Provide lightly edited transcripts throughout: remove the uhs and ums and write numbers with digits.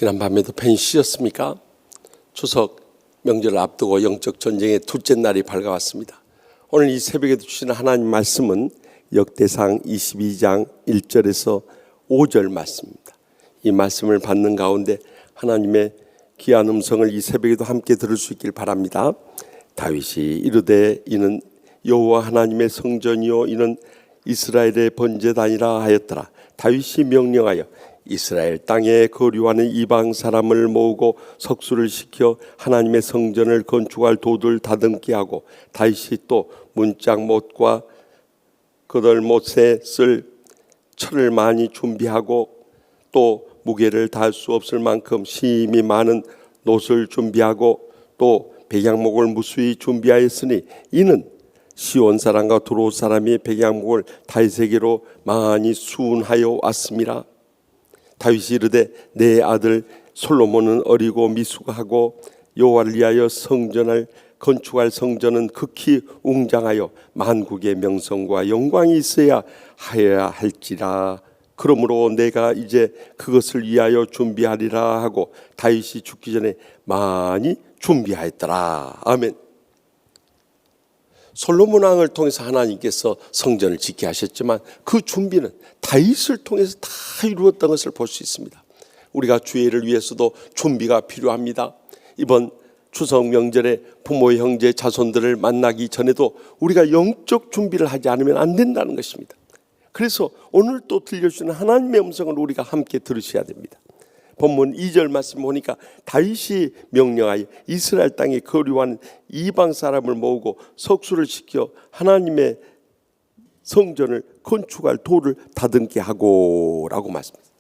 지난 밤에도 펜 쉬었습니까? 추석 명절을 앞두고 영적 전쟁의 둘째 날이 밝아왔습니다. 오늘 이 새벽에도 주시는 하나님 말씀은 역대상 22장 1절에서 5절 말씀입니다. 이 말씀을 받는 가운데 하나님의 귀한 음성을 이 새벽에도 함께 들을 수 있길 바랍니다. 다윗이 이르되 이는 여호와 하나님의 성전이요 이는 이스라엘의 번제단이라 하였더라. 다윗이 명령하여 이스라엘 땅에 거류하는 이방 사람을 모으고 석수를 시켜 하나님의 성전을 건축할 도들 다듬게 하고, 다윗이 또 문짝못과 거들못에 쓸 철을 많이 준비하고 또 무게를 다할 수 없을 만큼 심이 많은 놋을 준비하고 또 백향목을 무수히 준비하였으니 이는 시온 사람과 두로 사람이 백향목을 다윗에게로 많이 수운하여 왔습니다. 다윗이 이르되 내 아들 솔로몬은 어리고 미숙하고 여호와를 위하여 성전을 건축할 성전은 극히 웅장하여 만국의 명성과 영광이 있어야 하여야 할지라. 그러므로 내가 이제 그것을 위하여 준비하리라 하고 다윗이 죽기 전에 많이 준비하였더라. 아멘. 솔로몬 왕을 통해서 하나님께서 성전을 짓게 하셨지만 그 준비는 다윗을 통해서 다 이루었던 것을 볼 수 있습니다. 우리가 주일을 위해서도 준비가 필요합니다. 이번 추석 명절에 부모, 형제, 자손들을 만나기 전에도 우리가 영적 준비를 하지 않으면 안 된다는 것입니다. 그래서 오늘 또 들려주는 하나님의 음성을 우리가 함께 들으셔야 됩니다. 본문 2절 말씀 보니까 다윗이 명령하여 이스라엘 땅에 거류하는 이방 사람을 모으고 석수를 시켜 하나님의 성전을 건축할 돌을 다듬게 하고 라고 말씀합니다.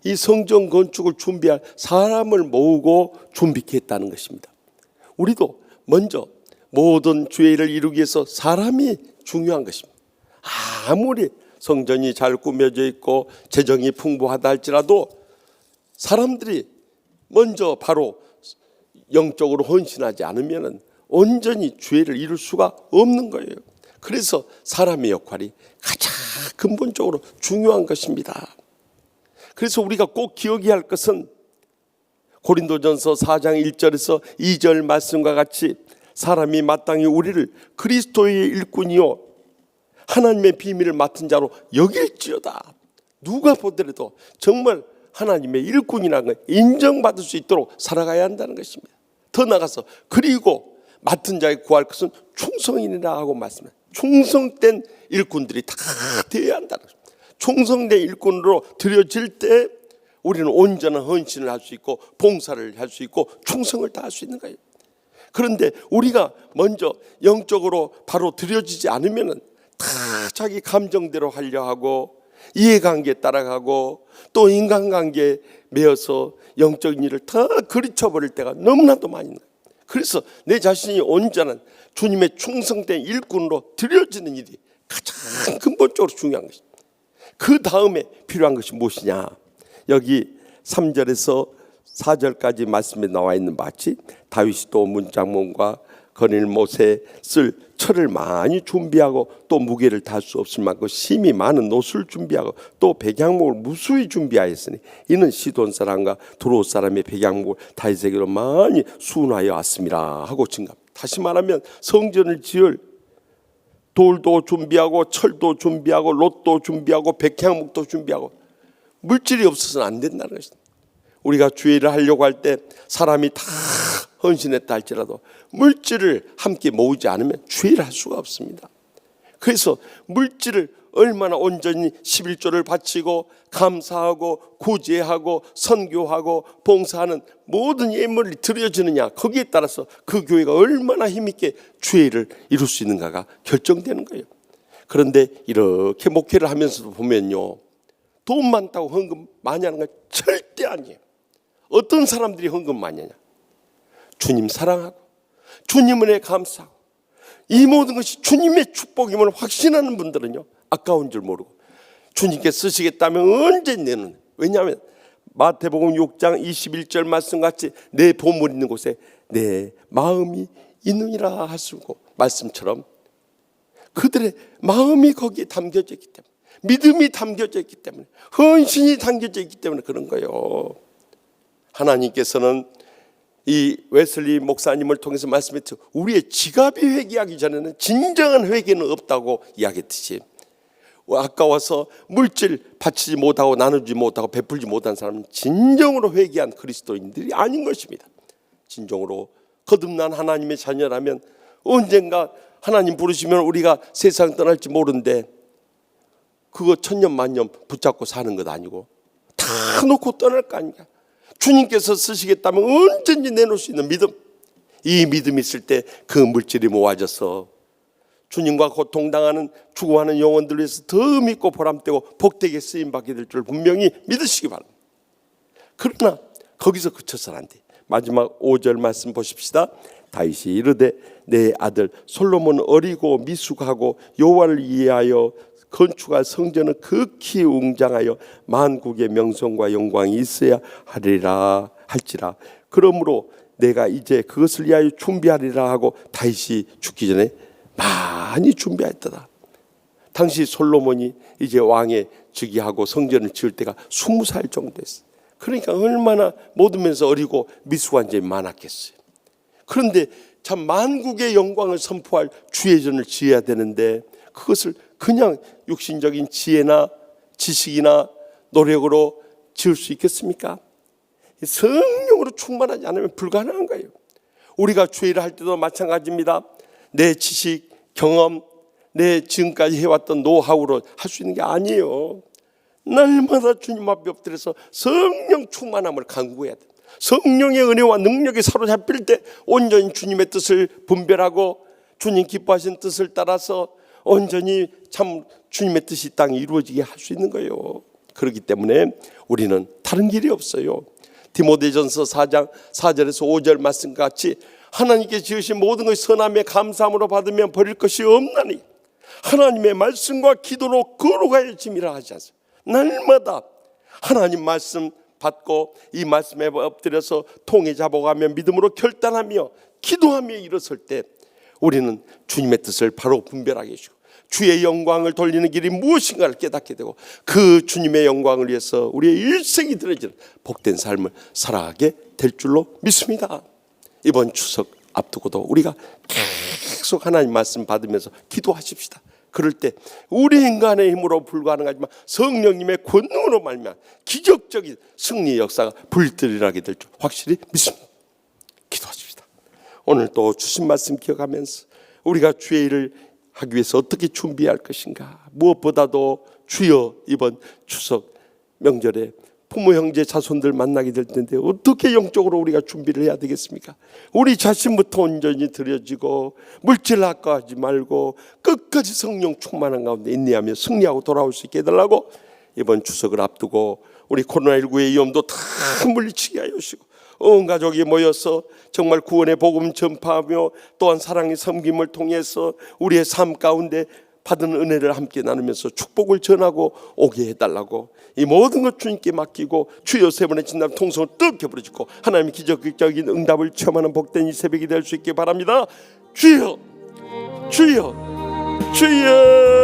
이 성전 건축을 준비할 사람을 모으고 준비케 했다는 것입니다. 우리도 먼저 모든 주의 일을 이루기 위해서 사람이 중요한 것입니다. 아무리 성전이 잘 꾸며져 있고 재정이 풍부하다 할지라도 사람들이 먼저 바로 영적으로 헌신하지 않으면 온전히 주의를 이룰 수가 없는 거예요. 그래서 사람의 역할이 가장 근본적으로 중요한 것입니다. 그래서 우리가 꼭 기억해야 할 것은 고린도전서 4장 1절에서 2절 말씀과 같이 사람이 마땅히 우리를 그리스도의 일꾼이요 하나님의 비밀을 맡은 자로 여길지어다. 누가 보더라도 정말 하나님의 일꾼이라는 걸 인정받을 수 있도록 살아가야 한다는 것입니다. 더 나아가서 그리고 맡은 자에 구할 것은 충성이니라 하고 말씀합니다. 충성된 일꾼들이 다 되어야 한다는 것입니다. 충성된 일꾼으로 드려질 때 우리는 온전한 헌신을 할 수 있고 봉사를 할 수 있고 충성을 다할 수 있는 거예요. 그런데 우리가 먼저 영적으로 바로 드려지지 않으면 다 자기 감정대로 하려 하고 이해관계에 따라가고 또 인간관계에 매여서 영적인 일을 다 그르쳐버릴 때가 너무나도 많이 나요. 그래서 내 자신이 온전한 주님의 충성된 일꾼으로 드려지는 일이 가장 근본적으로 중요한 것입니다. 그 다음에 필요한 것이 무엇이냐? 여기 3절에서 4절까지 말씀에 나와 있는 마치 다윗이 또 문짝몬과 거닐못에 쓸 철을 많이 준비하고 또 무게를 달 수 없을 만큼 심이 많은 놋을 준비하고 또 백향목을 무수히 준비하였으니 이는 시돈 사람과 두로 사람의 백향목을 다윗에게로 많이 수운하여 왔습니다 하고 증가합니다. 다시 말하면 성전을 지을 돌도 준비하고 철도 준비하고 놋도 준비하고 백향목도 준비하고 물질이 없어서는 안 된다는 것입니다. 우리가 주의를 하려고 할 때 사람이 다 헌신했다 할지라도 물질을 함께 모으지 않으면 주의를 할 수가 없습니다. 그래서 물질을 얼마나 온전히 11조를 바치고 감사하고 구제하고 선교하고 봉사하는 모든 예물이 드려지느냐, 거기에 따라서 그 교회가 얼마나 힘있게 주의를 이룰 수 있는가가 결정되는 거예요. 그런데 이렇게 목회를 하면서도 보면요, 돈 많다고 헌금 많이 하는 건 절대 아니에요. 어떤 사람들이 헌금 많이 하냐? 주님 사랑하고 주님 은혜에 감사하고 이 모든 것이 주님의 축복임을 확신하는 분들은요, 아까운 줄 모르고 주님께 쓰시겠다면 언제 내는. 왜냐하면 마태복음 6장 21절 말씀같이 내 보물 있는 곳에 내 마음이 있느니라 하시고 말씀처럼 그들의 마음이 거기에 담겨져 있기 때문에, 믿음이 담겨져 있기 때문에, 헌신이 담겨져 있기 때문에 그런 거예요. 하나님께서는 이 웨슬리 목사님을 통해서 말씀했죠. 우리의 지갑이 회개하기 전에는 진정한 회개는 없다고 이야기했듯이, 아까워서 물질 바치지 못하고 나누지 못하고 베풀지 못한 사람은 진정으로 회개한 그리스도인들이 아닌 것입니다. 진정으로 거듭난 하나님의 자녀라면 언젠가 하나님 부르시면 우리가 세상 떠날지 모르는데 그거 천년만년 붙잡고 사는 것 아니고 다 놓고 떠날 거 아니냐. 주님께서 쓰시겠다면 언제든지 내놓을 수 있는 믿음, 이 믿음이 있을 때 그 물질이 모아져서 주님과 고통당하는 죽어가는 영혼들을 위해서 더 믿고 보람되고 복되게 쓰임받게 될 줄 분명히 믿으시기 바랍니다. 그러나 거기서 그쳐서는 안 돼. 마지막 5절 말씀 보십시다. 다윗이 이르되 내 아들 솔로몬은 어리고 미숙하고 여호와를 이해하여 건축할 성전은 극히 웅장하여 만국의 명성과 영광이 있어야 하리라 할지라. 그러므로 내가 이제 그것을 위하여 준비하리라 하고 다윗이 죽기 전에 많이 준비했더라. 당시 솔로몬이 이제 왕의 즉위하고 성전을 지을 때가 20살 정도 됐어요. 그러니까 얼마나 모든 면에서 어리고 미숙한 점이 많았겠어요. 그런데 참 만국의 영광을 선포할 주의 전을 지어야 되는데 그것을 그냥 육신적인 지혜나 지식이나 노력으로 지을 수 있겠습니까? 성령으로 충만하지 않으면 불가능한 거예요. 우리가 주의 일을 할 때도 마찬가지입니다. 내 지식, 경험, 내 지금까지 해왔던 노하우로 할 수 있는 게 아니에요. 날마다 주님 앞에 엎드려서 성령 충만함을 간구해야 돼요. 성령의 은혜와 능력이 사로잡힐 때 온전히 주님의 뜻을 분별하고 주님 기뻐하신 뜻을 따라서 온전히 참 주님의 뜻이 땅에 이루어지게 할 수 있는 거예요. 그렇기 때문에 우리는 다른 길이 없어요. 디모데전서 4장 4절에서 5절 말씀과 같이 하나님께 지으신 모든 것이 선함에 감사함으로 받으면 버릴 것이 없나니 하나님의 말씀과 기도로 거룩하여 짐이라 하지 않습니까? 날마다 하나님 말씀 받고 이 말씀에 엎드려서 통해 잡아가며 믿음으로 결단하며 기도하며 일어설 때 우리는 주님의 뜻을 바로 분별하게 해주고 주의 영광을 돌리는 길이 무엇인가를 깨닫게 되고 그 주님의 영광을 위해서 우리의 일생이 드려지는 복된 삶을 살아가게 될 줄로 믿습니다. 이번 추석 앞두고도 우리가 계속 하나님 말씀 받으면서 기도하십시다. 그럴 때 우리 인간의 힘으로 불가능하지만 성령님의 권능으로 말미암아 기적적인 승리의 역사가 불들이라게 될 줄 확실히 믿습니다. 기도하십시다. 오늘 또 주신 말씀 기억하면서 우리가 주의 일을 하기 위해서 어떻게 준비할 것인가. 무엇보다도 주여 이번 추석 명절에 부모 형제 자손들 만나게 될 텐데 어떻게 영적으로 우리가 준비를 해야 되겠습니까? 우리 자신부터 온전히 들여지고 물질 아까워하지 말고 끝까지 성령 충만한 가운데 인내하며 승리하고 돌아올 수 있게 해달라고 이번 추석을 앞두고 우리 코로나19의 위험도 다 물리치게 하여 주시고 온 가족이 모여서 정말 구원의 복음 전파하며 또한 사랑의 섬김을 통해서 우리의 삶 가운데 받은 은혜를 함께 나누면서 축복을 전하고 오게 해달라고 이 모든 것 주님께 맡기고 주여 세 번의 진단 통성을 뜨겁게 부르짖고 하나님의 기적적인 응답을 체험하는 복된 이 새벽이 될 수 있게 바랍니다. 주여 주여 주여.